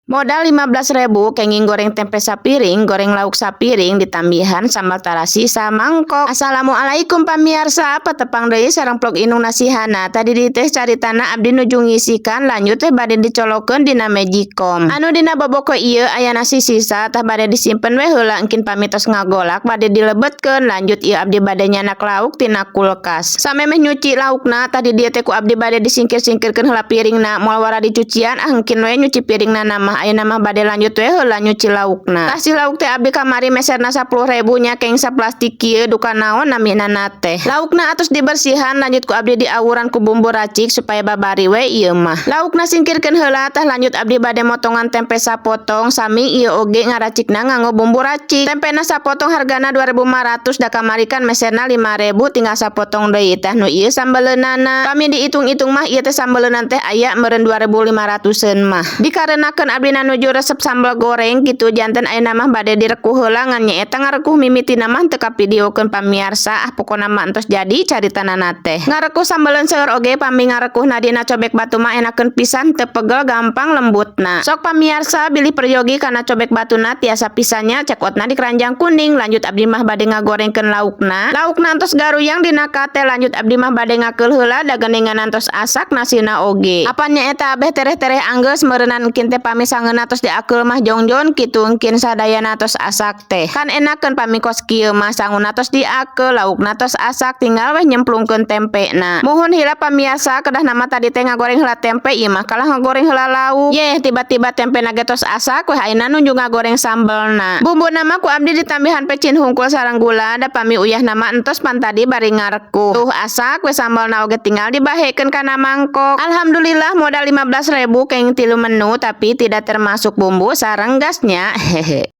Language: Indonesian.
Modal 15.000 kenging goreng tempe sapiring, goreng lauk sapiring, ditambihan sambal tarasi samangkok. Assalamualaikum pamirsa, petepang deui sareng vlog Inung Nasihana. Tadi di teh caritana abdi nuju ngisikan, lanjut teh bade dicolokeun dina magicom. Anu dina boboko ieu aya nasi sisa, tah bade disimpen we heula engkin pamitos ngagolak bade dilebetkeun. Lanjut ieu abdi bade nyanak lauk tina kulkas. Samemeh nyuci laukna, tadi dieu teh ku abdi bade disingkir-singkirkeun heula piringna, moal wara dicucian engkin we nyuci piringna mah. Ayeuna mah bade lanjut we heula nyuci laukna. Tah si lauk teh abdi kamari meserna 10.000 nya keng saplastik kieu duka naon naminana teh. Laukna atus dibersihan, lanjut ku abdi diawuran ku bumbu racik supaya babari we ieu mah. Laukna singkirkeun heula tah lanjut abdi bade motongan tempe sapotong sami ieu oge ngaracikna nganggo bumbu racik. Tempena sapotong hargana 2.500 da kamari kan meserna 5.000 tinggal sapotong deui teh nu ieu sambeleunana. Kami diitung-itung mah ieu teh sambeleunan teh aya meureun 2.500-eun mah. Dikarenakeun abdi nuju resep sambal goreng gitu janten ayeuna mah bade direkuh heula ngan nyaeta ngarekuh mimitina mah teu kapidiokeun pamirsa. Pokona mah entos jadi caritanana teh. Ngarekuh sambaleun seueur oge pami ngarekuhna dina cobek batu mah enakeun pisan teu pegel gampang lembutna. Sok pamirsa bilih peryogi kana cobek batuna tiasa pisannya cekotna di keranjang kuning. Lanjut abdi mah bade ngagorengkeun laukna. Laukna entos garuyang dina kate, lanjut abdi mah bade ngakeul heula da geuningan entos asak nasina oge. Apanya eta abeh tereh-tereh anggeus meureunan engkin teh pami sangeuna tos diakeul mah jongjon kitu engkin sadayana tos asak teh. Kan enakeun pamikos kieu mah sanguna tos diakeul, laukna tos asak, tinggal weh nyemplungkeun tempena. Muhun heula pamirsa kedah nama tadi teh ngagoreng heula tempe ieu mah kalah ngagoreng heula lauk. Yeh tiba-tiba tempena ge tos asak weh ayeuna nuju ngagoreng sambelna. Bumbuna mah ku abdi ditambihan pecin hungkul sareng gula da pami uyah nama entos pan tadi bari ngarekuh. Tuh asak weh sambelna oge tinggal dibahekeun kana mangkok. Alhamdulillah modal 15.000 keng 3 menu tapi tidak termasuk bumbu sareng gasnya. Hehe.